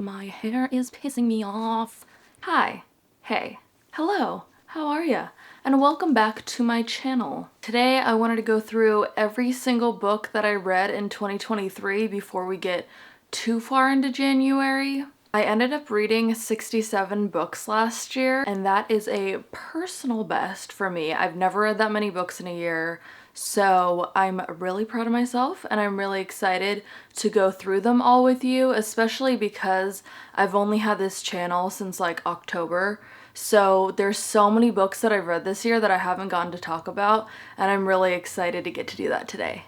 My hair is pissing me off. Hi. Hey. Hello. How are ya? And welcome back to my channel. Today I wanted to go through every single book that I read in 2023 before we get too far into January. I ended up reading 67 books last year, and that is a personal best for me. I've never read that many books in a year. So I'm really proud of myself and I'm really excited to go through them all with you, especially because I've only had this channel since like October. So there's so many books that I've read this year that I haven't gotten to talk about, and I'm really excited to get to do that today.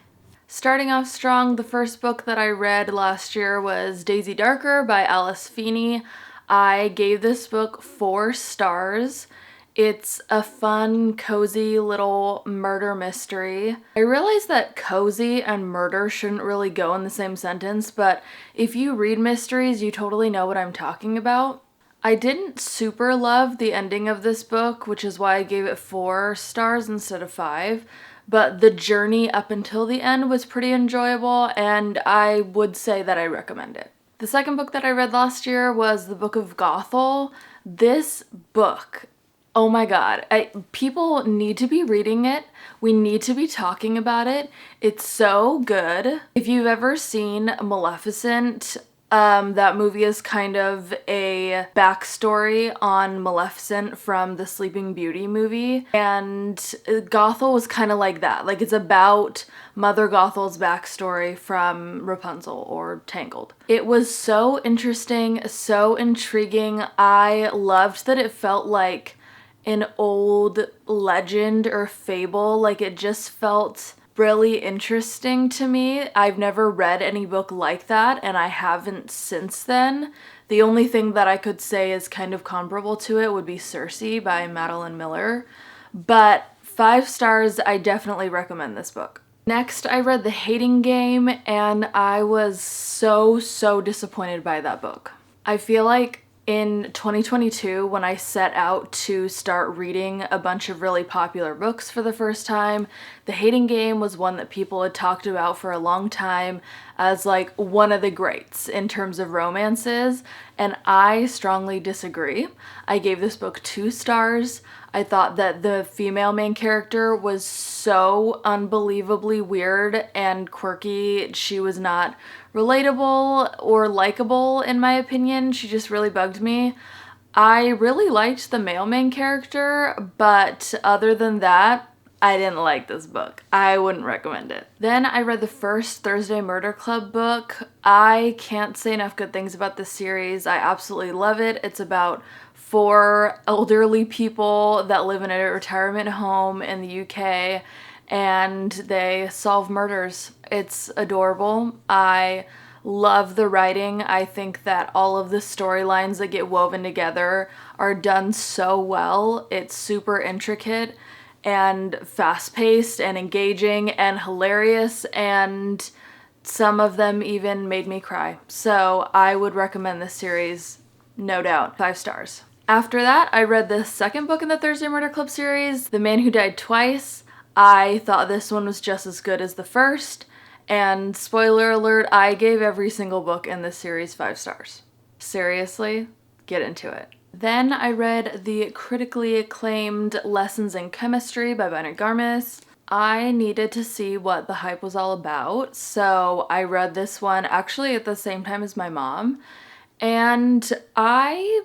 Starting off strong, the first book that I read last year was Daisy Darker by Alice Feeney. I gave this book 4 stars. It's a fun, cozy little murder mystery. I realize that cozy and murder shouldn't really go in the same sentence, but if you read mysteries, you totally know what I'm talking about. I didn't super love the ending of this book, which is why I gave it 4 stars instead of 5, but the journey up until the end was pretty enjoyable, and I would say that I recommend it. The second book that I read last year was The Book of Gothel. This book, oh my god, people need to be reading it. We need to be talking about it. It's so good. If you've ever seen Maleficent, that movie is kind of a backstory on Maleficent from the Sleeping Beauty movie, and Gothel was kind of like that. Like, it's about Mother Gothel's backstory from Rapunzel or Tangled. It was so interesting, so intriguing. I loved that it felt like an old legend or fable. Like, it just felt really interesting to me. I've never read any book like that, and I haven't since then. The only thing that I could say is kind of comparable to it would be Circe by Madeline Miller. But 5 stars, I definitely recommend this book. Next, I read The Hating Game, and I was so disappointed by that book. I feel like in 2022, when I set out to start reading a bunch of really popular books for the first time, The Hating Game was one that people had talked about for a long time as like one of the greats in terms of romances, and I strongly disagree. I gave this book 2 stars. I thought that the female main character was so unbelievably weird and quirky. She was not relatable or likable, in my opinion. She just really bugged me. I really liked the male main character, but other than that, I didn't like this book. I wouldn't recommend it. Then I read the first Thursday Murder Club book. I can't say enough good things about this series. I absolutely love it. It's about 4 elderly people that live in a retirement home in the UK, and they solve murders. It's adorable. I love the writing. I think that all of the storylines that get woven together are done so well. It's super intricate and fast-paced and engaging and hilarious, and some of them even made me cry. So I would recommend this series, no doubt. 5 stars. After that, I read the second book in the Thursday Murder Club series, The Man Who Died Twice. I thought this one was just as good as the first, and spoiler alert, I gave every single book in this series 5 stars. Seriously, get into it. Then I read the critically acclaimed Lessons in Chemistry by Bennett Garmis. I needed to see what the hype was all about, so I read this one actually at the same time as my mom, and I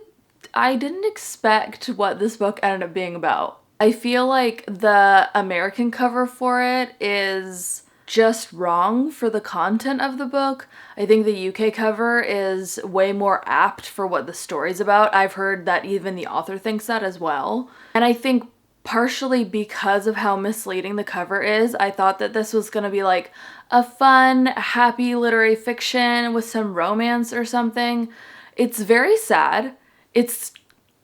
didn't expect what this book ended up being about. I feel like the American cover for it is just wrong for the content of the book. I think the UK cover is way more apt for what the story's about. I've heard that even the author thinks that as well. And I think partially because of how misleading the cover is, I thought that this was gonna be like a fun, happy literary fiction with some romance or something. It's very sad. It's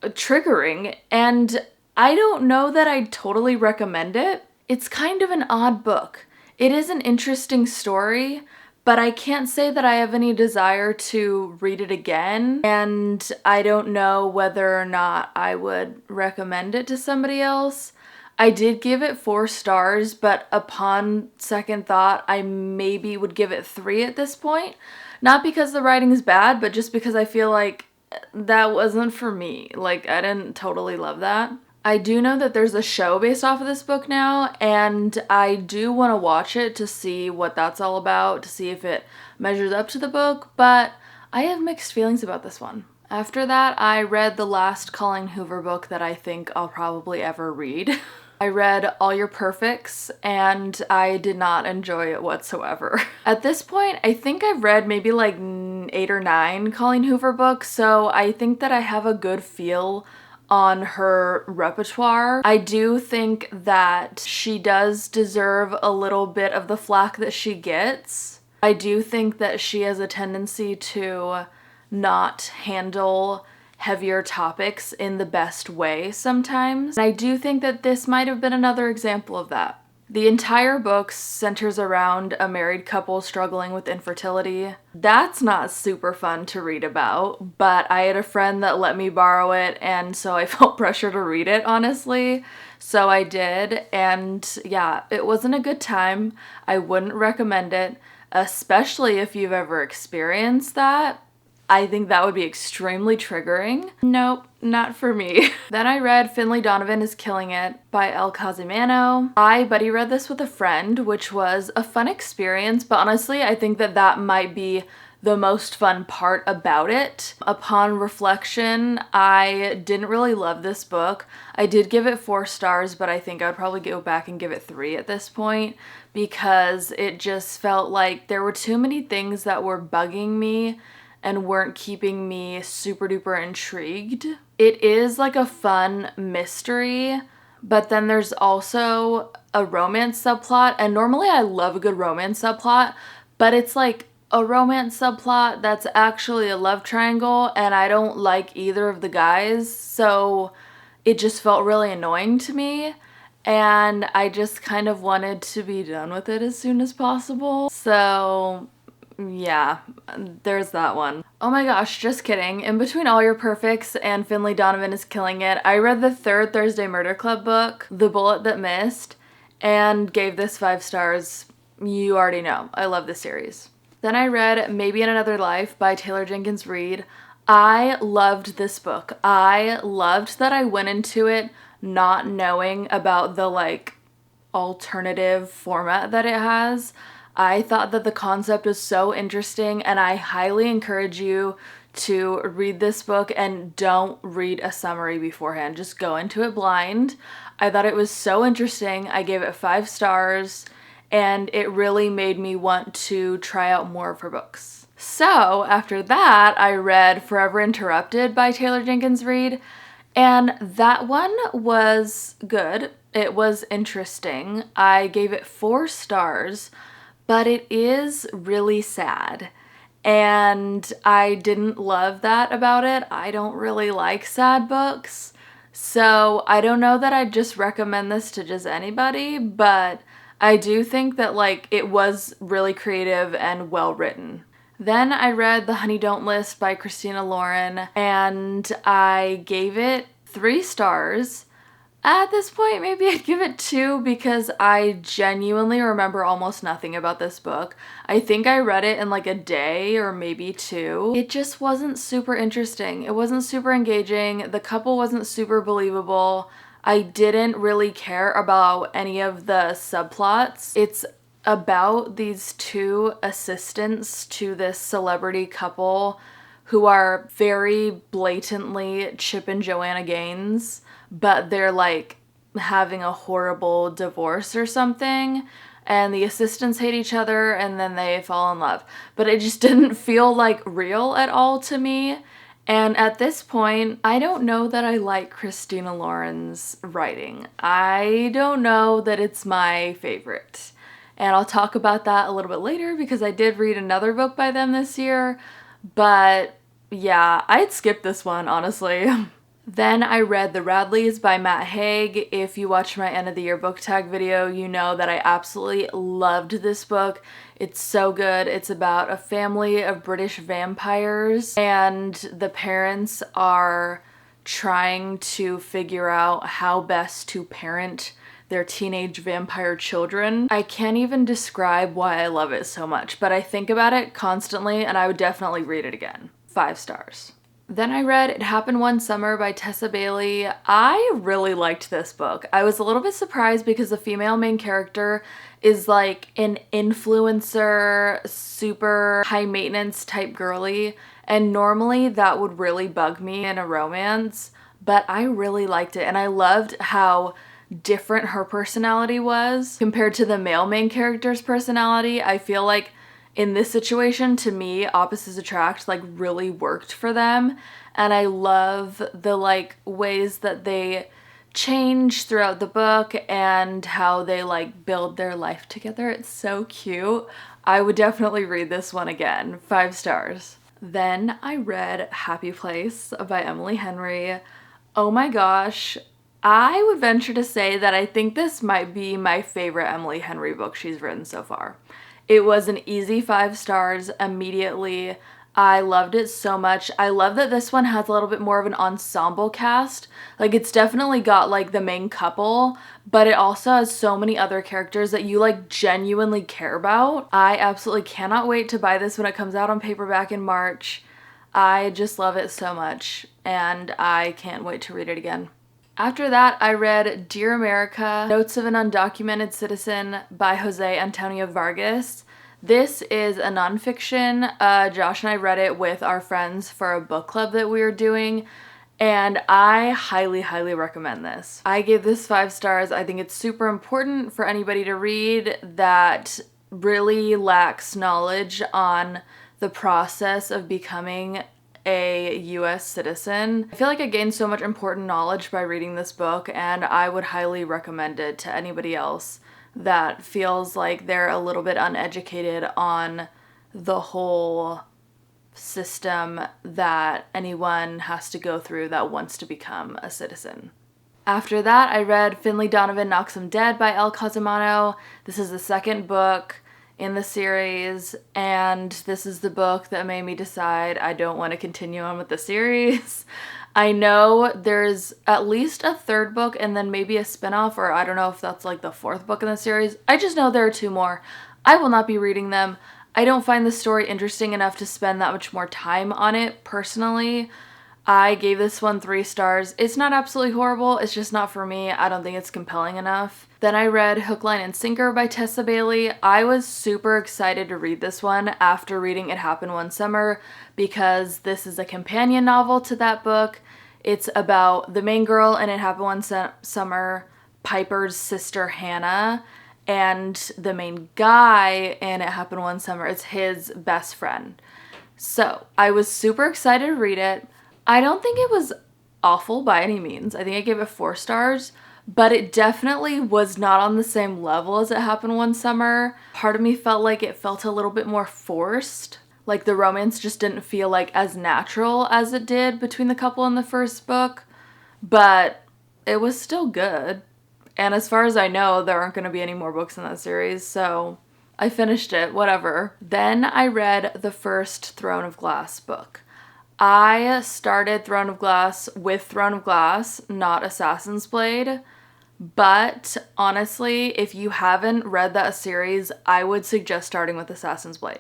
triggering, and I don't know that I'd totally recommend it. It's kind of an odd book. It is an interesting story, but I can't say that I have any desire to read it again, and I don't know whether or not I would recommend it to somebody else. I did give it 4 stars, but upon second thought, I maybe would give it 3 at this point, Not because the writing is bad, but just because I feel like that wasn't for me. Like, I didn't totally love that. I do know that there's a show based off of this book now, and I do want to watch it to see what that's all about, to see if it measures up to the book, but I have mixed feelings about this one. After that, I read the last Colleen Hoover book that I think I'll probably ever read. I read All Your Perfects, and I did not enjoy it whatsoever. At this point, I think I've read maybe like 8 or 9 Colleen Hoover books, so I think that I have a good feel on her repertoire. I do think that she does deserve a little bit of the flack that she gets. I do think that she has a tendency to not handle heavier topics in the best way sometimes. And I do think that this might have been another example of that. The entire book centers around a married couple struggling with infertility. That's not super fun to read about, but I had a friend that let me borrow it, and so I felt pressure to read it, honestly. So I did, and yeah, it wasn't a good time. I wouldn't recommend it, especially if you've ever experienced that. I think that would be extremely triggering. Nope, not for me. Then I read Finlay Donovan is Killing It by Elle Cosimano. I buddy read this with a friend, which was a fun experience, but honestly, I think that that might be the most fun part about it. Upon reflection, I didn't really love this book. I did give it 4 stars, but I think I would probably go back and give it 3 at this point because it just felt like there were too many things that were bugging me and weren't keeping me super duper intrigued. It is like a fun mystery, but then there's also a romance subplot, and normally I love a good romance subplot, but it's like a romance subplot that's actually a love triangle, and I don't like either of the guys, so it just felt really annoying to me, and I just kind of wanted to be done with it as soon as possible. So yeah, there's that one. Oh my gosh, just kidding. In between All Your Perfects and Finlay Donovan is Killing It, I read the 3rd Thursday Murder Club book, The Bullet That Missed, and gave this 5 stars. You already know, I love this series. Then I read Maybe in Another Life by Taylor Jenkins Reid. I loved this book. I loved that I went into it not knowing about the like alternative format that it has. I thought that the concept was so interesting, and I highly encourage you to read this book and don't read a summary beforehand. Just go into it blind. I thought it was so interesting. I gave it 5 stars, and it really made me want to try out more of her books. So after that, I read Forever Interrupted by Taylor Jenkins Reid, and that one was good. It was interesting. I gave it 4 stars. But it is really sad, and I didn't love that about it. I don't really like sad books, so I don't know that I'd just recommend this to just anybody, but I do think that like it was really creative and well written. Then I read The Honey Don't List by Christina Lauren, and I gave it 3 stars. At this point, maybe I'd give it 2 because I genuinely remember almost nothing about this book. I think I read it in like a day or maybe 2. It just wasn't super interesting. It wasn't super engaging. The couple wasn't super believable. I didn't really care about any of the subplots. It's about these 2 assistants to this celebrity couple who are very blatantly Chip and Joanna Gaines, but they're like having a horrible divorce or something, and the assistants hate each other and then they fall in love. But it just didn't feel like real at all to me. And at this point, I don't know that I like Christina Lauren's writing. I don't know that it's my favorite. And I'll talk about that a little bit later because I did read another book by them this year, but yeah, I'd skip this one, honestly. Then I read The Radleys by Matt Haig. If you watched my end of the year book tag video, you know that I absolutely loved this book. It's so good. It's about a family of British vampires, and the parents are trying to figure out how best to parent their teenage vampire children. I can't even describe why I love it so much, but I think about it constantly and I would definitely read it again. 5 stars. Then I read It Happened One Summer by Tessa Bailey. I really liked this book. I was a little bit surprised because the female main character is like an influencer, super high maintenance type girly, and normally that would really bug me in a romance, but I really liked it and I loved how different her personality was compared to the male main character's personality. I feel like in this situation, to me, opposites attract like really worked for them, and I love the like ways that they change throughout the book and how they like build their life together. It's so cute. I would definitely read this one again. 5 stars. Then I read Happy Place by Emily Henry. Oh my gosh, I would venture to say that I think this might be my favorite Emily Henry book she's written so far. It was an easy 5 stars immediately. I loved it so much. I love that this one has a little bit more of an ensemble cast. Like, it's definitely got like the main couple, but it also has so many other characters that you like genuinely care about. I absolutely cannot wait to buy this when it comes out on paperback in March. I just love it so much and I can't wait to read it again. After that, I read Dear America, Notes of an Undocumented Citizen by Jose Antonio Vargas. This is a nonfiction. Josh and I read it with our friends for a book club that we were doing, and I highly, highly recommend this. I gave this 5 stars. I think it's super important for anybody to read that really lacks knowledge on the process of becoming a US citizen. I feel like I gained so much important knowledge by reading this book, and I would highly recommend it to anybody else that feels like they're a little bit uneducated on the whole system that anyone has to go through that wants to become a citizen. After that, I read Finlay Donovan Knocks 'Em Dead by Elle Cosimano. This is the second book in the series, and this is the book that made me decide I don't want to continue on with the series. I know there's at least a 3rd book and then maybe a spinoff, or I don't know if that's like the 4th book in the series. I just know there are 2 more. I will not be reading them. I don't find the story interesting enough to spend that much more time on it personally. I gave this one 3 stars. It's not absolutely horrible, it's just not for me. I don't think it's compelling enough. Then I read Hook, Line, and Sinker by Tessa Bailey. I was super excited to read this one after reading It Happened One Summer because this is a companion novel to that book. It's about the main girl in It Happened One Summer, Piper's sister Hannah, and the main guy in It Happened One Summer is his best friend. So I was super excited to read it. I don't think it was awful by any means. I think I gave it 4 stars, but it definitely was not on the same level as It Happened One Summer. Part of me felt like it felt a little bit more forced. Like the romance just didn't feel like as natural as it did between the couple in the first book, but it was still good. And as far as I know, there aren't going to be any more books in that series, so I finished it, whatever. Then I read the first Throne of Glass book. I started Throne of Glass with Throne of Glass, not Assassin's Blade, but honestly, if you haven't read that series, I would suggest starting with Assassin's Blade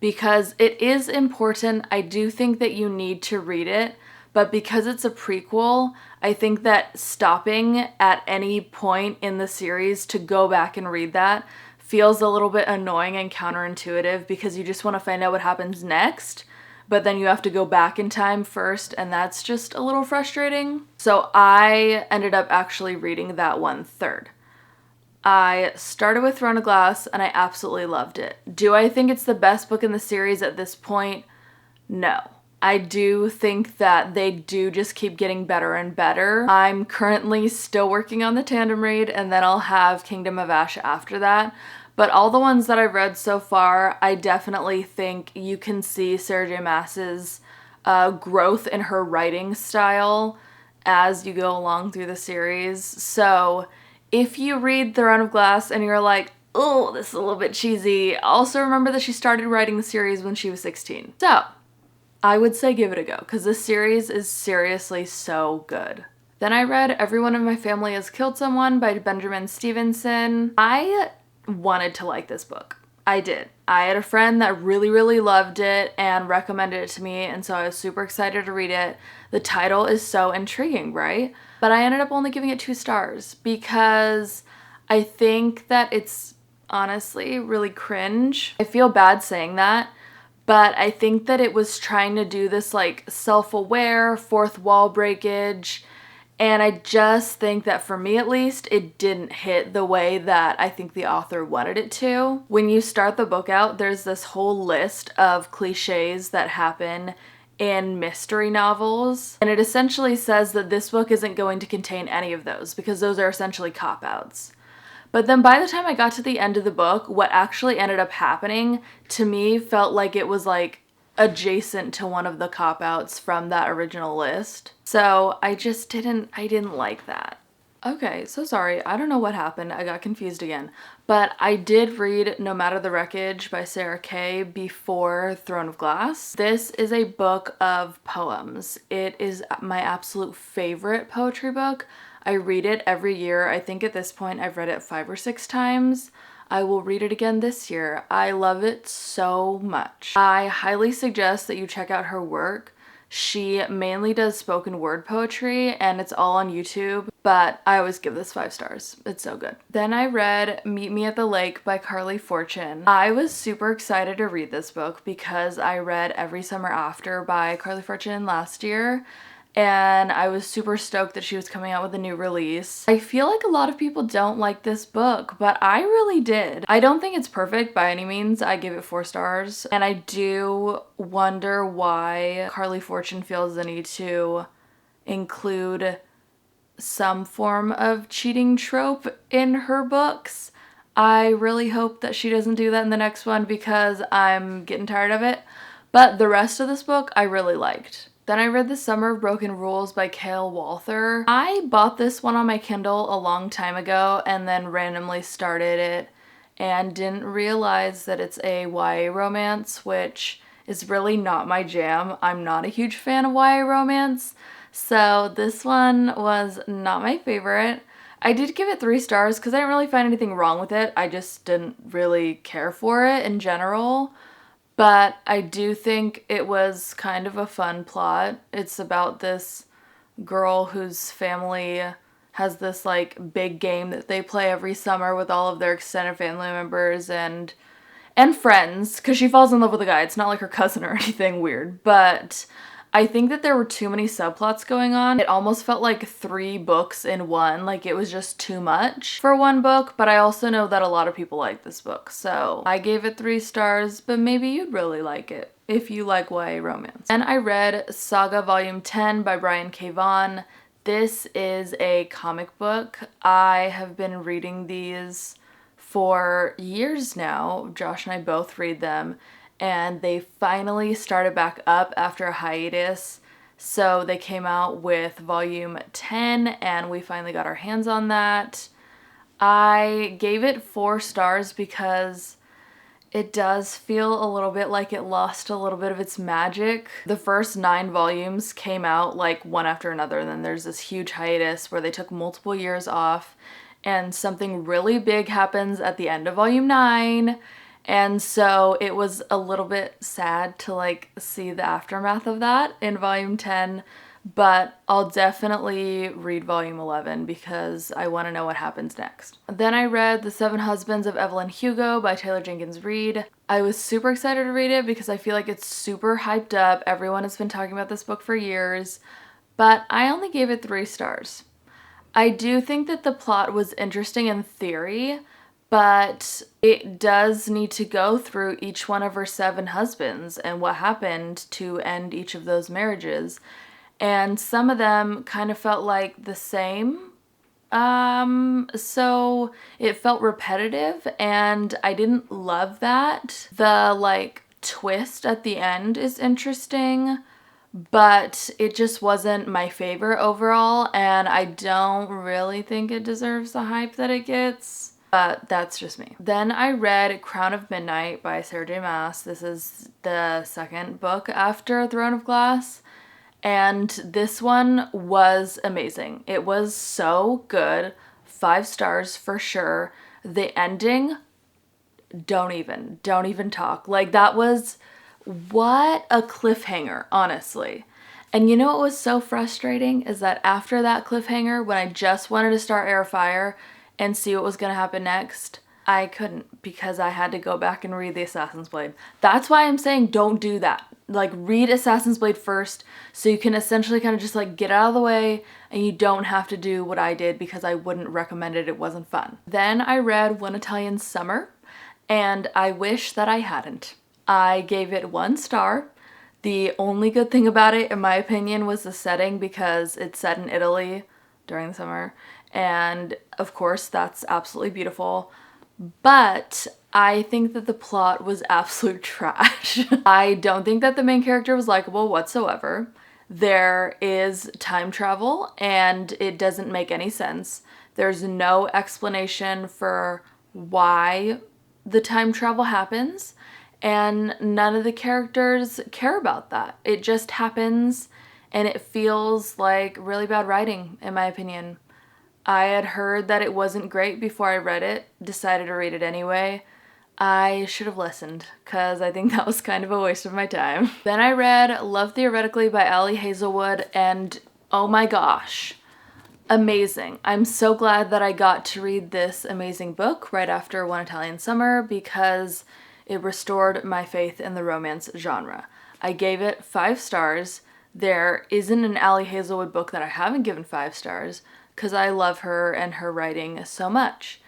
because it is important. I do think that you need to read it, but because it's a prequel, I think that stopping at any point in the series to go back and read that feels a little bit annoying and counterintuitive because you just want to find out what happens next, but then you have to go back in time first, and that's just a little frustrating. So I ended up actually reading that one third. I started with Throne of Glass, and I absolutely loved it. Do I think it's the best book in the series at this point? No. I do think that they do just keep getting better and better. I'm currently still working on the tandem read, and then I'll have Kingdom of Ash after that. But all the ones that I've read so far, I definitely think you can see Sarah J. Maas's growth in her writing style as you go along through the series. So if you read Throne of Glass and you're like, oh, this is a little bit cheesy, also remember that she started writing the series when she was 16. So I would say give it a go because this series is seriously so good. Then I read Everyone in My Family Has Killed Someone by Benjamin Stevenson. I wanted to like this book. I did. I had a friend that really loved it and recommended it to me, and so I was super excited to read it. The title is so intriguing, right? But I ended up only giving it 2 stars because I think that it's honestly really cringe. I feel bad saying that, but I think that it was trying to do this like self-aware fourth wall breakage, and I just think that for me at least, it didn't hit the way that I think the author wanted it to. When you start the book out, there's this whole list of cliches that happen in mystery novels, and it essentially says that this book isn't going to contain any of those because those are essentially cop-outs. But then by the time I got to the end of the book, what actually ended up happening to me felt like it was like adjacent to one of the cop-outs from that original list. So I didn't like that. Okay, so sorry, I don't know what happened, I got confused again. But I did read No Matter the Wreckage by Sarah Kay before Throne of Glass. This is a book of poems. It is my absolute favorite poetry book. I read it every year. I think at this point I've read it 5 or 6 times. I will read it again this year. I love it so much. I highly suggest that you check out her work. She mainly does spoken word poetry and it's all on YouTube, but I always give this 5 stars. It's so good. Then I read Meet Me at the Lake by Carly Fortune. I was super excited to read this book because I read Every Summer After by Carly Fortune last year, and I was super stoked that she was coming out with a new release. I feel like a lot of people don't like this book, but I really did. I don't think it's perfect by any means. I give it 4 stars, and I do wonder why Carly Fortune feels the need to include some form of cheating trope in her books. I really hope that she doesn't do that in the next one because I'm getting tired of it. But the rest of this book I really liked. Then I read The Summer of Broken Rules by Kale Walther. I bought this one on my Kindle a long time ago and then randomly started it and didn't realize that it's a YA romance, which is really not my jam. I'm not a huge fan of YA romance, so this one was not my favorite. I did give it 3 stars because I didn't really find anything wrong with it. I just didn't really care for it in general. But I do think it was kind of a fun plot. It's about this girl whose family has this like big game that they play every summer with all of their extended family members and friends, because she falls in love with a guy. It's not like her cousin or anything weird, but I think that there were too many subplots going on. It almost felt like 3 books in one, like it was just too much for one book, but I also know that a lot of people like this book, so I gave it 3 stars, but maybe you'd really like it if you like YA romance. And I read Saga Volume 10 by Brian K. Vaughan. This is a comic book. I have been reading these for years now. Josh and I both read them, and they finally started back up after a hiatus. So they came out with volume 10 and we finally got our hands on that. I gave it 4 stars because it does feel a little bit like it lost a little bit of its magic. The first 9 volumes came out like one after another, and then there's this huge hiatus where they took multiple years off, and something really big happens at the end of volume 9. And so it was a little bit sad to like see the aftermath of that in volume 10, but I'll definitely read volume 11 because I want to know what happens next. Then I read The 7 Husbands of Evelyn Hugo by Taylor Jenkins Reid. I was super excited to read it because I feel like it's super hyped up. Everyone has been talking about this book for years, but I only gave it 3 stars. I do think that the plot was interesting in theory, but it does need to go through each one of her 7 husbands and what happened to end each of those marriages. And some of them kind of felt like the same. So it felt repetitive and I didn't love that. The like twist at the end is interesting, but it just wasn't my favorite overall, and I don't really think it deserves the hype that it gets. But that's just me. Then I read Crown of Midnight by Sarah J. Maas. This is the second book after Throne of Glass. And this one was amazing. It was so good. 5 stars for sure. The ending, don't even talk. Like, that was, what a cliffhanger, honestly. And you know what was so frustrating is that after that cliffhanger, when I just wanted to start Heir of Fire and see what was going to happen next, I couldn't, because I had to go back and read the Assassin's Blade. That's why I'm saying don't do that. Like, read Assassin's Blade first so you can essentially kind of just like get out of the way and you don't have to do what I did, because I wouldn't recommend it. It wasn't fun. Then I read One Italian Summer, and I wish that I hadn't. I gave it 1 star. The only good thing about it, in my opinion, was the setting, because it's set in Italy during the summer. And of course, that's absolutely beautiful. But I think that the plot was absolute trash. I don't think that the main character was likable whatsoever. There is time travel and it doesn't make any sense. There's no explanation for why the time travel happens, and none of the characters care about that. It just happens, and it feels like really bad writing, in my opinion. I had heard that it wasn't great before I read it, decided to read it anyway. I should have listened, because I think that was kind of a waste of my time. Then I read Love Theoretically by Ali Hazelwood, and oh my gosh, amazing. I'm so glad that I got to read this amazing book right after One Italian Summer, because it restored my faith in the romance genre. I gave it 5 stars. There isn't an Ali Hazelwood book that I haven't given 5 stars, because I love her and her writing so much.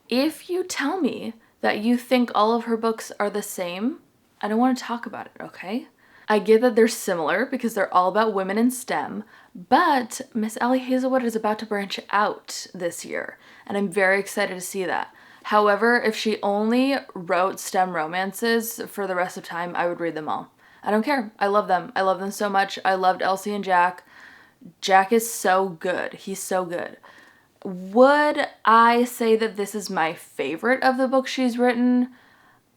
If you tell me that you think all of her books are the same, I don't want to talk about it, okay? I get that they're similar because they're all about women in STEM, but Miss Ali Hazelwood is about to branch out this year, and I'm very excited to see that. However, if she only wrote STEM romances for the rest of time, I would read them all. I don't care. I love them. I love them so much. I loved Elsie and Jack. Jack is so good. He's so good. Would I say that this is my favorite of the books she's written?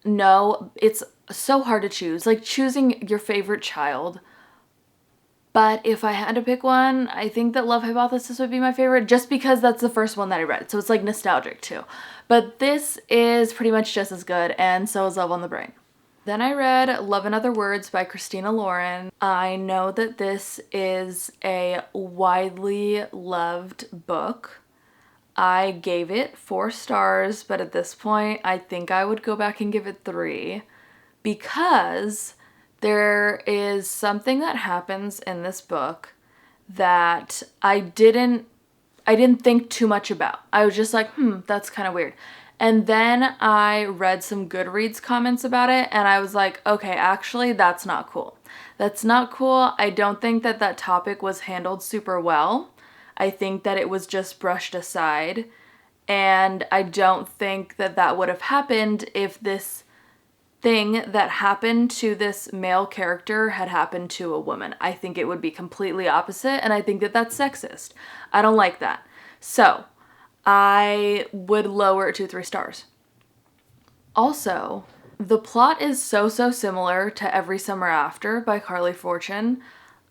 No, it's so hard to choose. Like choosing your favorite child. But if I had to pick one, I think that Love Hypothesis would be my favorite, just because that's the first one that I read. So it's like nostalgic too. But this is pretty much just as good, and so is Love on the Brain. Then I read Love in Other Words by Christina Lauren. I know that this is a widely loved book. I gave it 4 stars, but at this point, I think I would go back and give it 3, because there is something that happens in this book that I didn't think too much about. I was just like, that's kind of weird. And then I read some Goodreads comments about it, and I was like, okay, actually, that's not cool. That's not cool. I don't think that that topic was handled super well. I think that it was just brushed aside, and I don't think that that would have happened if this thing that happened to this male character had happened to a woman. I think it would be completely opposite, and I think that that's sexist. I don't like that. So I would lower it to 3 stars. Also, the plot is so similar to Every Summer After by Carly Fortune.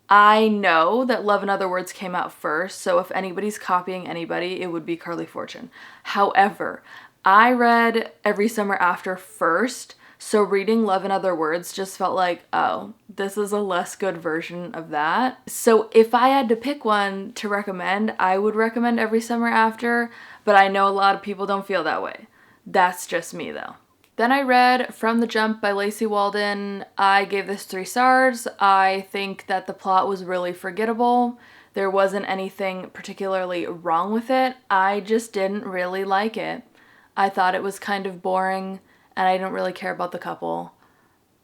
I know that Love in Other Words came out first, so if anybody's copying anybody, it would be Carly Fortune. However, I read Every Summer After first, so reading Love in Other Words just felt like, oh, this is a less good version of that. So if I had to pick one to recommend, I would recommend Every Summer After, but I know a lot of people don't feel that way. That's just me though. Then I read From the Jump by Lacey Walden. I gave this 3 stars. I think that the plot was really forgettable. There wasn't anything particularly wrong with it. I just didn't really like it. I thought it was kind of boring, and I didn't really care about the couple.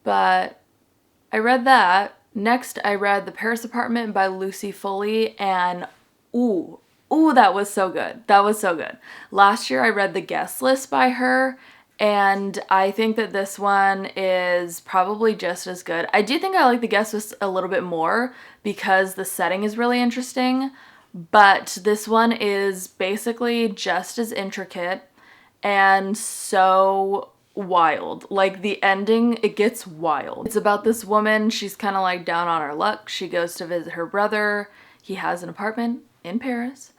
But I read that. Next, I read The Paris Apartment by Lucy Foley, and ooh, that was so good. That was so good. Last year, I read The Guest List by her, and I think that this one is probably just as good. I do think I like The Guest List a little bit more because the setting is really interesting, but this one is basically just as intricate and so wild. Like the ending, it gets wild. It's about this woman, she's kind of like down on her luck. She goes to visit her brother. He has an apartment in Paris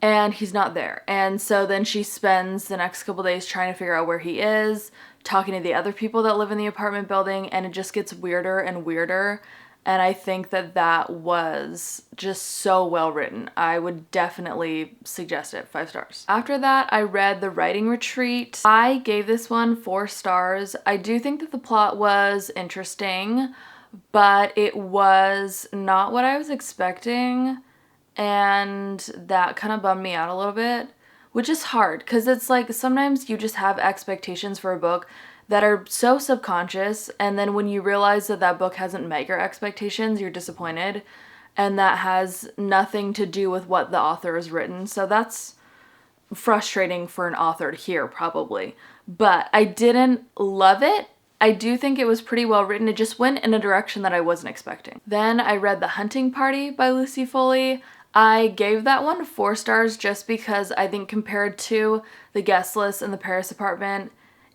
and he's not there. And so then she spends the next couple days trying to figure out where he is, talking to the other people that live in the apartment building, and it just gets weirder and weirder. And I think that that was just so well written. I would definitely suggest it, 5 stars. After that, I read The Writing Retreat. I gave this one 4 stars. I do think that the plot was interesting, but it was not what I was expecting. And that kind of bummed me out a little bit, which is hard because it's like sometimes you just have expectations for a book that are so subconscious, and then when you realize that that book hasn't met your expectations, you're disappointed, and that has nothing to do with what the author has written. So that's frustrating for an author to hear, probably. But I didn't love it. I do think it was pretty well written. It just went in a direction that I wasn't expecting. Then I read The Hunting Party by Lucy Foley. I gave that one 4 stars just because I think compared to The Guest List and The Paris Apartment,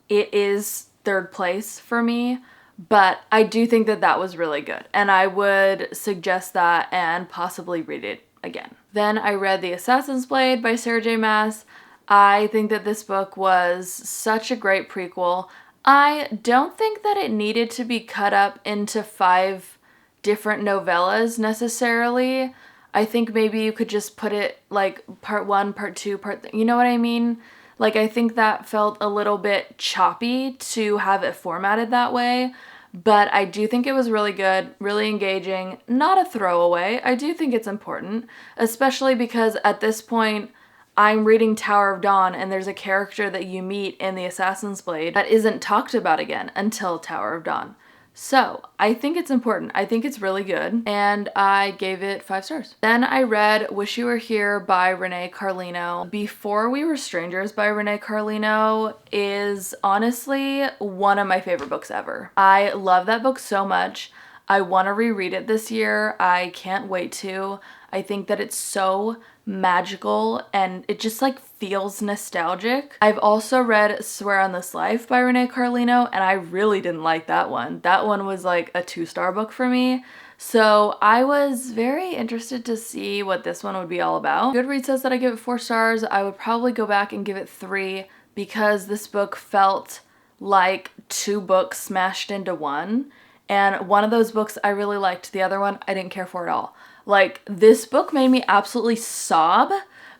it is 3rd place for me, but I do think that that was really good, and I would suggest that and possibly read it again. Then I read The Assassin's Blade by Sarah J Maas. I think that this book was such a great prequel. I don't think that it needed to be cut up into 5 different novellas necessarily. I think maybe you could just put it like part 1, part 2, you know what I mean? Like, I think that felt a little bit choppy to have it formatted that way, but I do think it was really good, really engaging, not a throwaway. I do think it's important, especially because at this point, I'm reading Tower of Dawn and there's a character that you meet in The Assassin's Blade that isn't talked about again until Tower of Dawn. So I think it's important. I think it's really good, and I gave it 5 stars. Then I read Wish You Were Here by Renee Carlino. Before We Were Strangers by Renee Carlino is honestly one of my favorite books ever. I love that book so much. I want to reread it this year. I can't wait to. I think that it's so magical and it just like feels nostalgic. I've also read Swear on This Life by Renee Carlino, and I really didn't like that one. That one was like a 2-star book for me. So I was very interested to see what this one would be all about. Goodreads says that I give it 4 stars. I would probably go back and give it 3 because this book felt like 2 books smashed into one. And one of those books I really liked. The other one I didn't care for at all. Like, this book made me absolutely sob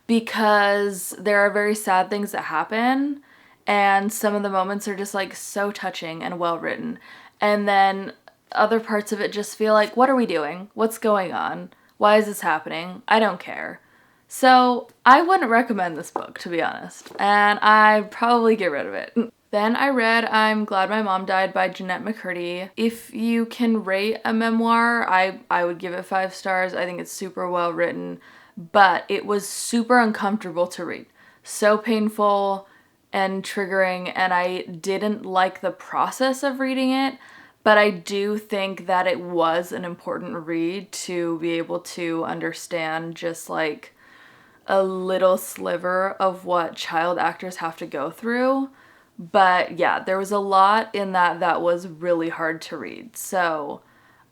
because there are very sad things that happen, and some of the moments are just like so touching and well written. And then other parts of it just feel like, what are we doing? What's going on? Why is this happening? I don't care. So I wouldn't recommend this book, to be honest, and I'd probably get rid of it. Then I read I'm Glad My Mom Died by Jennette McCurdy. If you can rate a memoir, I would give it 5 stars. I think it's super well written, but it was super uncomfortable to read. So painful and triggering, and I didn't like the process of reading it, but I do think that it was an important read to be able to understand just like a little sliver of what child actors have to go through. But yeah, there was a lot in that was really hard to read. So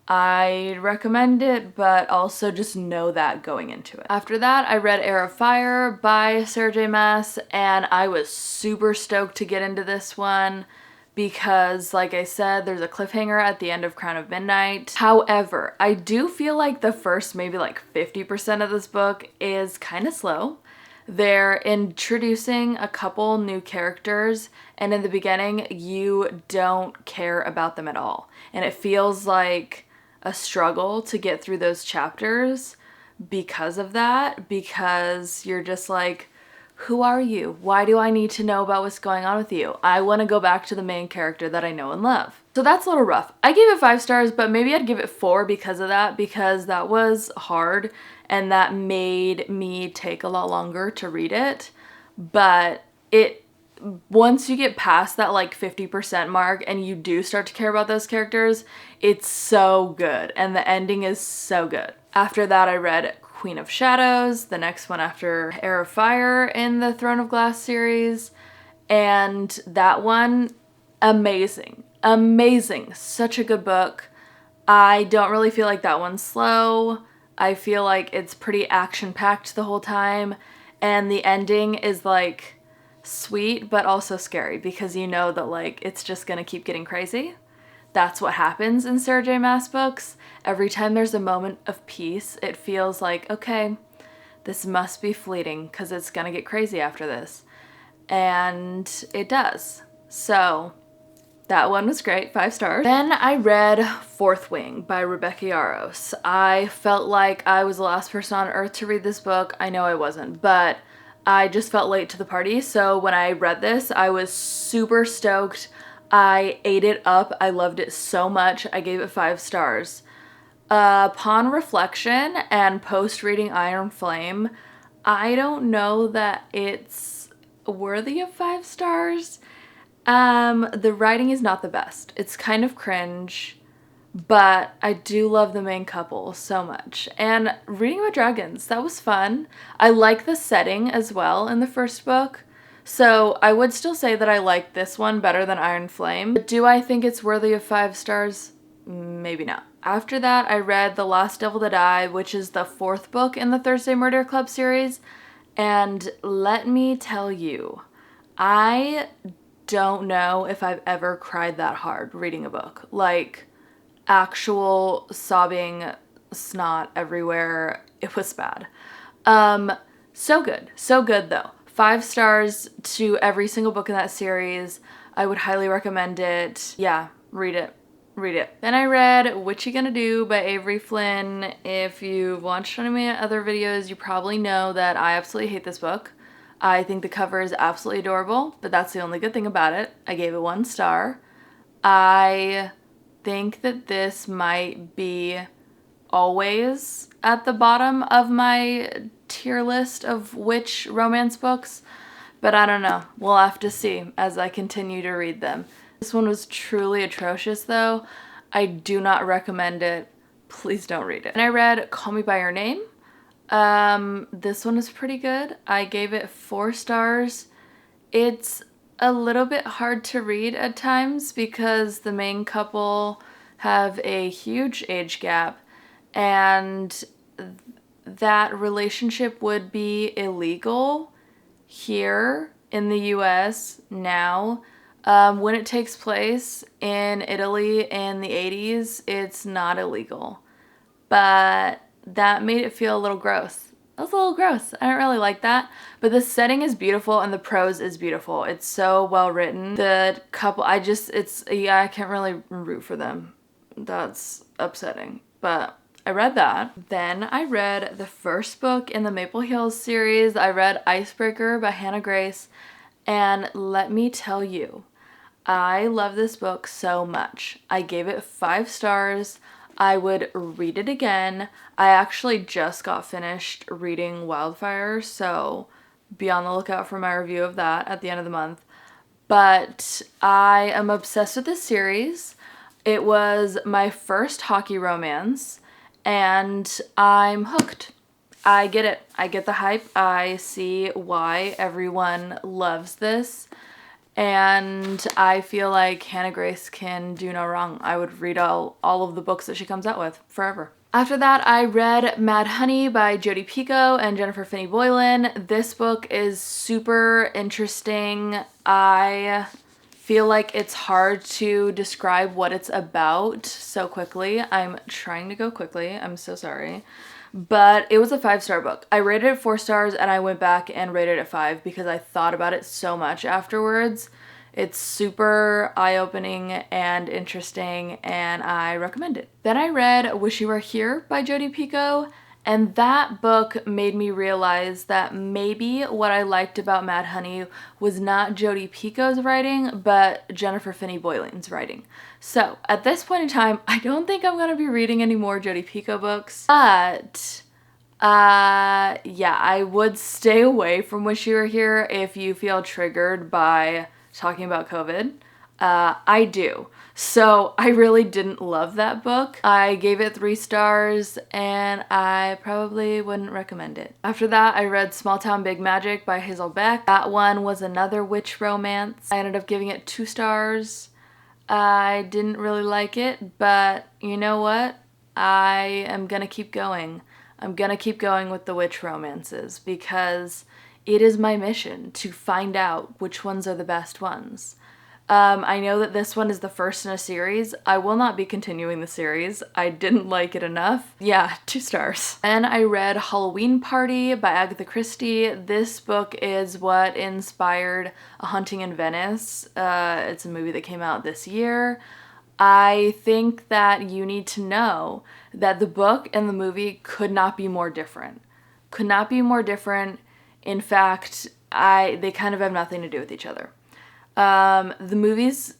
I recommend it, but also just know that going into it. After that, I read Heir of Fire by Sarah J Maas, and I was super stoked to get into this one because, like I said, there's a cliffhanger at the end of Crown of Midnight. However, I do feel like the first maybe like 50% of this book is kind of slow. They're introducing a couple new characters, and in the beginning, you don't care about them at all. And it feels like a struggle to get through those chapters because of that, because you're just like, who are you? Why do I need to know about what's going on with you? I want to go back to the main character that I know and love. So that's a little rough. I gave it 5 stars, but maybe I'd give it 4 because of that, because that was hard and that made me take a lot longer to read it. But once you get past that like 50% mark and you do start to care about those characters, it's so good and the ending is so good. After that, I read Queen of Shadows, the next one after Heir of Fire in the Throne of Glass series, and that one amazing. Amazing. Such a good book. I don't really feel like that one's slow. I feel like it's pretty action-packed the whole time, and the ending is like sweet but also scary because you know that like it's just gonna keep getting crazy. That's what happens in Sarah J Maas books. Every time there's a moment of peace, it feels like, okay, this must be fleeting because it's gonna get crazy after this. And it does. So that one was great, 5 stars. Then I read Fourth Wing by Rebecca Yarros. I felt like I was the last person on earth to read this book. I know I wasn't, but I just felt late to the party. So when I read this, I was super stoked. I ate it up. I loved it so much. I gave it 5 stars. Upon reflection and post-reading Iron Flame, I don't know that it's worthy of 5 stars. The writing is not the best. It's kind of cringe, but I do love the main couple so much. And reading about dragons, that was fun. I like the setting as well in the first book. So I would still say that I like this one better than Iron Flame. But do I think it's worthy of 5 stars? Maybe not. After that, I read The Last Devil to Die, which is the 4th book in the Thursday Murder Club series. And let me tell you, I don't know if I've ever cried that hard reading a book. Like, actual sobbing snot everywhere. It was bad. So good. So good though. 5 stars to every single book in that series. I would highly recommend it. Yeah, read it. Read it. Then I read What You Gonna Do by Avery Flynn. If you've watched any of my other videos, you probably know that I absolutely hate this book. I think the cover is absolutely adorable, but that's the only good thing about it. I gave it 1 star. I think that this might be always at the bottom of my tier list of which romance books, but I don't know. We'll have to see as I continue to read them. This one was truly atrocious though. I do not recommend it. Please don't read it. And I read Call Me By Your Name. This one is pretty good. I gave it 4 stars. It's a little bit hard to read at times because the main couple have a huge age gap, and that relationship would be illegal here in the US now. When it takes place in Italy in the 80s, it's not illegal. But that made it feel a little gross. It was a little gross. I don't really like that. But the setting is beautiful and the prose is beautiful. It's so well written. The couple, I can't really root for them. That's upsetting. But I read that. Then I read the first book in the Maple Hills series. I read Icebreaker by Hannah Grace. And let me tell you, I love this book so much. I gave it 5 stars. I would read it again. I actually just got finished reading Wildfire, so be on the lookout for my review of that at the end of the month. But I am obsessed with this series. It was my first hockey romance, and I'm hooked. I get it. I get the hype. I see why everyone loves this. And I feel like Hannah Grace can do no wrong. I would read all of the books that she comes out with forever. After that, I read Mad Honey by Jodi Picoult and Jennifer Finney Boylan. This book is super interesting. I feel like it's hard to describe what it's about so quickly. I'm trying to go quickly. I'm so sorry. But it was a 5-star book. I rated it 4 stars and I went back and rated it 5 because I thought about it so much afterwards. It's super eye-opening and interesting, and I recommend it. Then I read Wish You Were Here by Jodi Picoult, and that book made me realize that maybe what I liked about Mad Honey was not Jodi Picoult's writing, but Jennifer Finney Boylan's writing. So at this point in time, I don't think I'm gonna be reading any more Jodi Picoult books, but yeah, I would stay away from Wish You Were Here if you feel triggered by talking about COVID. I do. So I really didn't love that book. I gave it 3 stars and I probably wouldn't recommend it. After that, I read Small Town Big Magic by Hazel Beck. That one was another witch romance. I ended up giving it 2 stars. I didn't really like it, but you know what? I am gonna keep going. I'm gonna keep going with the witch romances because it is my mission to find out which ones are the best ones. I know that this one is the first in a series. I will not be continuing the series. I didn't like it enough. Yeah, 2 stars. And I read Halloween Party by Agatha Christie. This book is what inspired A Hunting in Venice. It's a movie that came out this year. I think that you need to know that the book and the movie could not be more different. Could not be more different. In fact, they kind of have nothing to do with each other. The movie's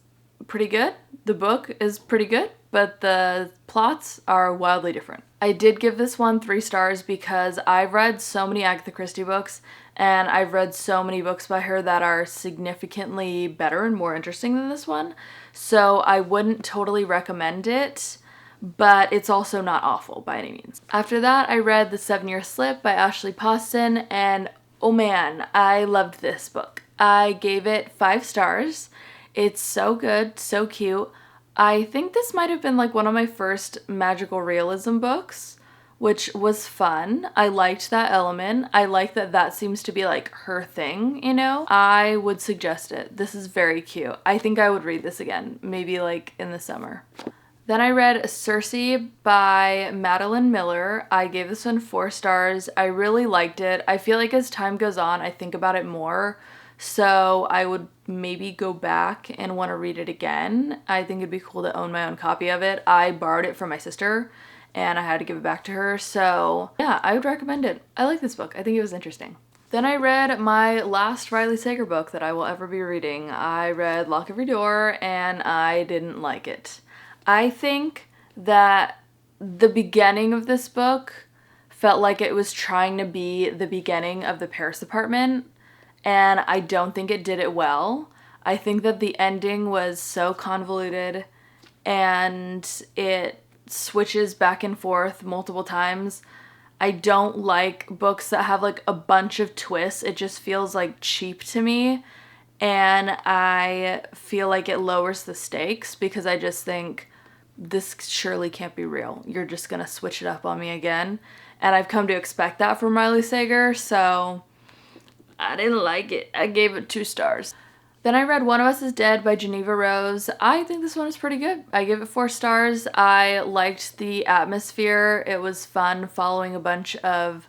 pretty good. The book is pretty good, but the plots are wildly different. I did give this one 3 stars because I've read so many Agatha Christie books and I've read so many books by her that are significantly better and more interesting than this one. So I wouldn't totally recommend it, but it's also not awful by any means. After that, I read The 7-Year Slip by Ashley Poston, and oh man, I loved this book. I gave it 5 stars. It's so good, so cute. I think this might have been like one of my first magical realism books, which was fun. I liked that element. I like that that seems to be like her thing, you know? I would suggest it. This is very cute. I think I would read this again, maybe like in the summer. Then I read Circe by Madeline Miller. I gave this one 4 stars. I really liked it. I feel like as time goes on, I think about it more. So I would maybe go back and want to read it again. I think it'd be cool to own my own copy of it. I borrowed it from my sister and I had to give it back to her. So yeah, I would recommend it. I like this book. I think it was interesting. Then I read my last Riley Sager book that I will ever be reading. I read Lock Every Door and I didn't like it. I think that the beginning of this book felt like it was trying to be the beginning of the Paris Apartment, and I don't think it did it well. I think that the ending was so convoluted and it switches back and forth multiple times. I don't like books that have like a bunch of twists. It just feels like cheap to me, and I feel like it lowers the stakes because I just think this surely can't be real. You're just gonna switch it up on me again. And I've come to expect that from Riley Sager, so I didn't like it. I gave it 2 stars. Then I read One of Us is Dead by Geneva Rose. I think this one is pretty good. I give it 4 stars. I liked the atmosphere. It was fun following a bunch of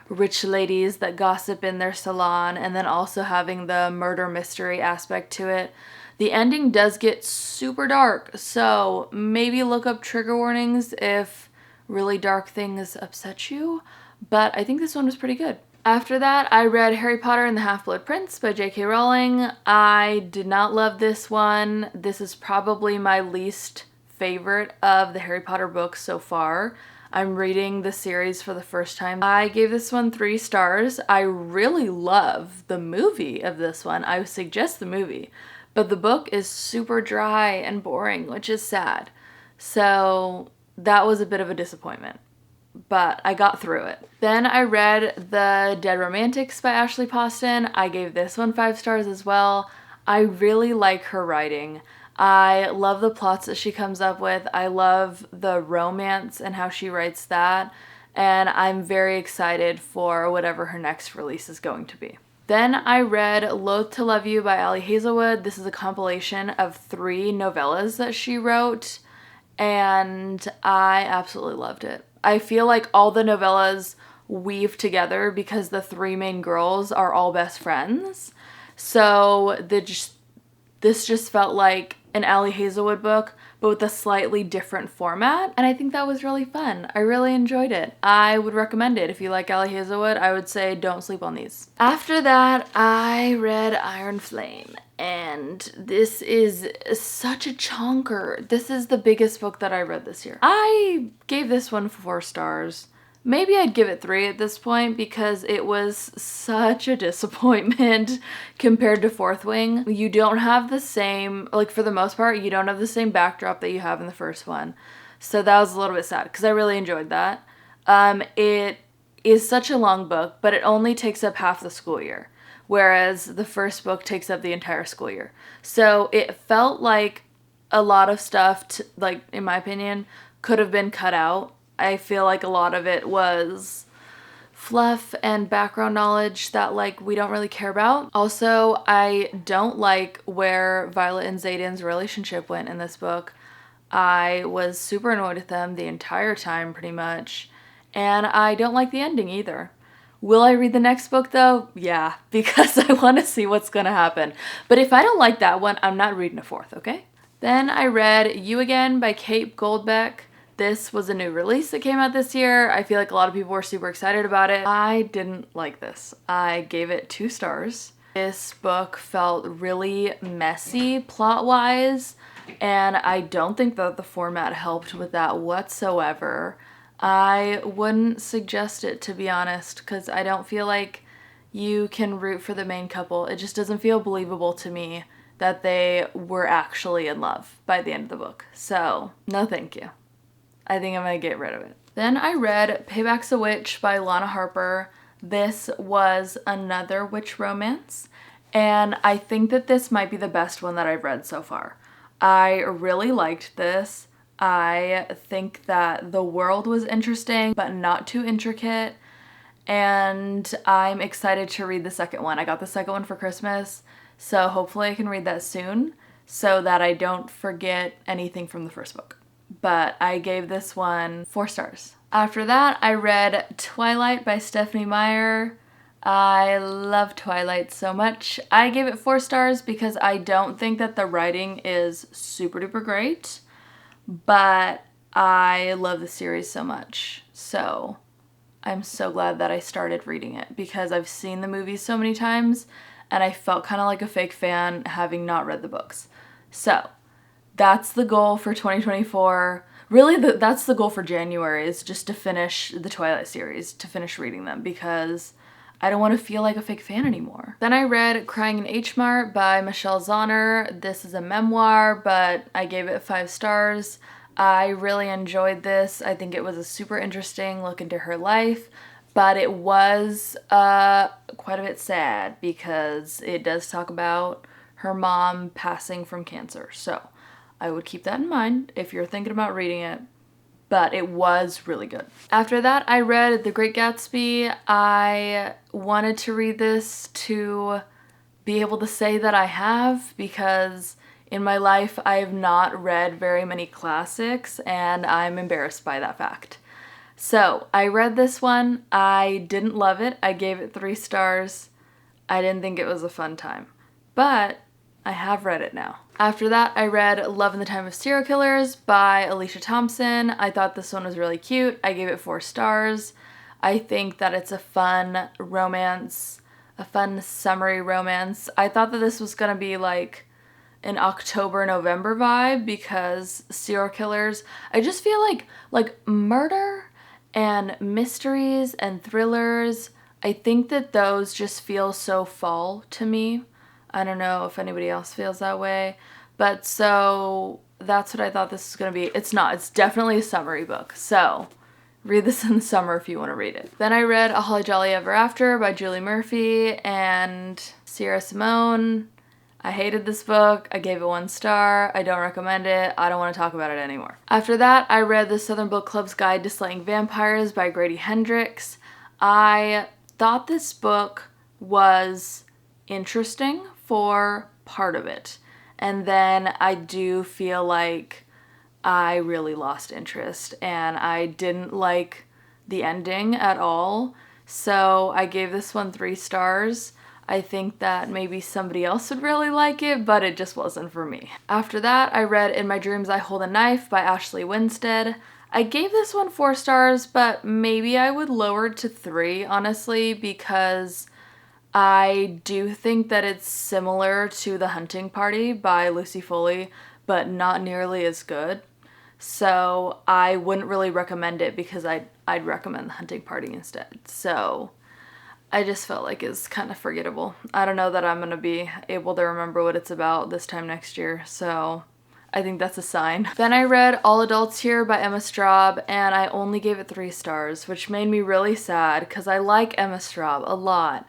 rich ladies that gossip in their salon and then also having the murder mystery aspect to it. The ending does get super dark, so maybe look up trigger warnings if really dark things upset you, but I think this one was pretty good. After that, I read Harry Potter and the Half-Blood Prince by J.K. Rowling. I did not love this one. This is probably my least favorite of the Harry Potter books so far. I'm reading the series for the first time. I gave this one 3 stars. I really love the movie of this one. I would suggest the movie, but the book is super dry and boring, which is sad. So that was a bit of a disappointment, but I got through it. Then I read The Dead Romantics by Ashley Poston. I gave this one 5 stars as well. I really like her writing. I love the plots that she comes up with. I love the romance and how she writes that. And I'm very excited for whatever her next release is going to be. Then I read Loath to Love You by Ali Hazelwood. This is a compilation of 3 novellas that she wrote, and I absolutely loved it. I feel like all the novellas weave together because the 3 main girls are all best friends. So this just felt like an Ali Hazelwood book, but with a slightly different format. And I think that was really fun. I really enjoyed it. I would recommend it. If you like Ali Hazelwood, I would say don't sleep on these. After that, I read Iron Flame. And this is such a chonker. This is the biggest book that I read this year. I gave this one 4 stars. Maybe I'd give it 3 at this point because it was such a disappointment compared to Fourth Wing. You don't have the same, like for the most part, you don't have the same backdrop that you have in the first one. So that was a little bit sad because I really enjoyed that. It is such a long book, but it only takes up half the school year, whereas the first book takes up the entire school year. So it felt like a lot of stuff, like, in my opinion, could have been cut out. I feel like a lot of it was fluff and background knowledge that, like, we don't really care about. Also, I don't like where Violet and Xaden's relationship went in this book. I was super annoyed with them the entire time, pretty much, and I don't like the ending either. Will I read the next book though? Yeah, because I want to see what's gonna happen. But if I don't like that one, I'm not reading a fourth, okay? Then I read You Again by Kate Goldbeck. This was a new release that came out this year. I feel like a lot of people were super excited about it. I didn't like this. I gave it 2 stars. This book felt really messy plot-wise, and I don't think that the format helped with that whatsoever. I wouldn't suggest it, to be honest, because I don't feel like you can root for the main couple. It just doesn't feel believable to me that they were actually in love by the end of the book. So, no thank you. I think I'm gonna get rid of it. Then I read Payback's a Witch by Lana Harper. This was another witch romance, and I think that this might be the best one that I've read so far. I really liked this. I think that the world was interesting, but not too intricate, and I'm excited to read the second one. I got the second one for Christmas, so hopefully I can read that soon so that I don't forget anything from the first book. But I gave this one 4 stars. After that, I read Twilight by Stephenie Meyer. I love Twilight so much. I gave it 4 stars because I don't think that the writing is super duper great, but I love the series so much. So I'm so glad that I started reading it because I've seen the movies so many times and I felt kind of like a fake fan having not read the books. So that's the goal for 2024. Really, that's the goal for January, is just to finish the Twilight series, to finish reading them, because I don't want to feel like a fake fan anymore. Then I read Crying in H Mart by Michelle Zauner. This is a memoir, but I gave it 5 stars. I really enjoyed this. I think it was a super interesting look into her life, but it was quite a bit sad because it does talk about her mom passing from cancer. So I would keep that in mind if you're thinking about reading it, but it was really good. After that, I read The Great Gatsby. I wanted to read this to be able to say that I have, because in my life I have not read very many classics and I'm embarrassed by that fact. So I read this one. I didn't love it. I gave it 3 stars. I didn't think it was a fun time, but I have read it now. After that, I read Love in the Time of Serial Killers by Alicia Thompson. I thought this one was really cute. I gave it 4 stars. I think that it's a fun romance, a fun summery romance. I thought that this was gonna be like an October-November vibe because serial killers, I just feel like murder and mysteries and thrillers, I think that those just feel so fall to me. I don't know if anybody else feels that way, but so that's what I thought this was gonna be. It's not, it's definitely a summery book, so read this in the summer if you want to read it. Then I read A Holly Jolly Ever After by Julie Murphy and Sierra Simone. I hated this book. I gave it 1 star. I don't recommend it. I don't want to talk about it anymore. After that, I read The Southern Book Club's Guide to Slaying Vampires by Grady Hendrix. I thought this book was interesting for part of it, and then I do feel like I really lost interest and I didn't like the ending at all, so I gave this one 3 stars. I think that maybe somebody else would really like it, but it just wasn't for me. After that, I read In My Dreams I Hold a Knife by Ashley Winstead. I gave this one 4 stars, but maybe I would lower it to 3, honestly, because I do think that it's similar to The Hunting Party by Lucy Foley, but not nearly as good. So I wouldn't really recommend it because I'd recommend The Hunting Party instead. So I just felt like it's kind of forgettable. I don't know that I'm gonna be able to remember what it's about this time next year, so I think that's a sign. Then I read All Adults Here by Emma Straub, and I only gave it 3 stars, which made me really sad because I like Emma Straub a lot.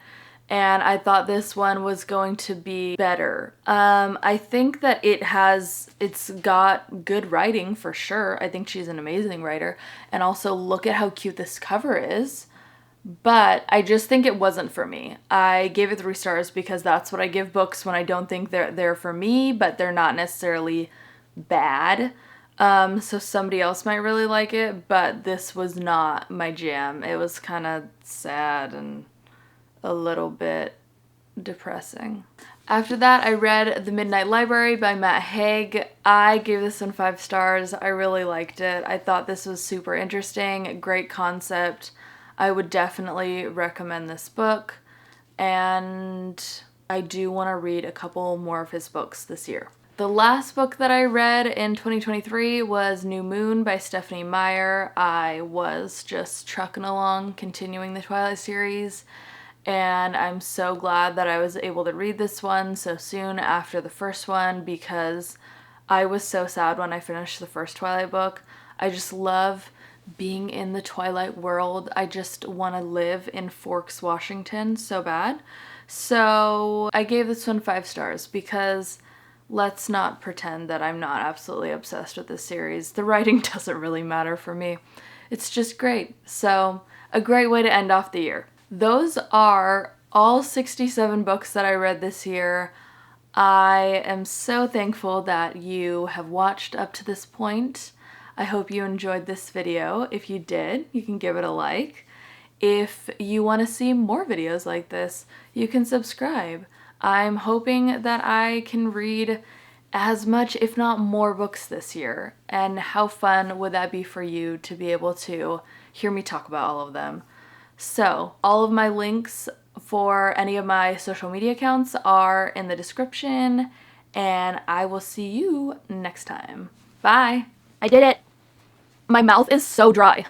and I thought this one was going to be better. I think that it's got good writing for sure. I think she's an amazing writer, and also look at how cute this cover is. But I just think it wasn't for me. I gave it 3 stars because that's what I give books when I don't think they're for me, but they're not necessarily bad. So somebody else might really like it, but this was not my jam. It was kind of sad and a little bit depressing. After that, I read The Midnight Library by Matt Haig. I gave this one 5 stars. I really liked it. I thought this was super interesting, great concept. I would definitely recommend this book, and I do want to read a couple more of his books this year. The last book that I read in 2023 was New Moon by Stephenie Meyer. I was just trucking along, continuing the Twilight series, and I'm so glad that I was able to read this one so soon after the first one because I was so sad when I finished the first Twilight book. I just love being in the Twilight world. I just want to live in Forks, Washington so bad. So I gave this one 5 stars because let's not pretend that I'm not absolutely obsessed with this series. The writing doesn't really matter for me. It's just great. So a great way to end off the year. Those are all 67 books that I read this year. I am so thankful that you have watched up to this point. I hope you enjoyed this video. If you did, you can give it a like. If you want to see more videos like this, you can subscribe. I'm hoping that I can read as much, if not more, books this year. And how fun would that be for you to be able to hear me talk about all of them? So, all of my links for any of my social media accounts are in the description, and I will see you next time. Bye! I did it! My mouth is so dry.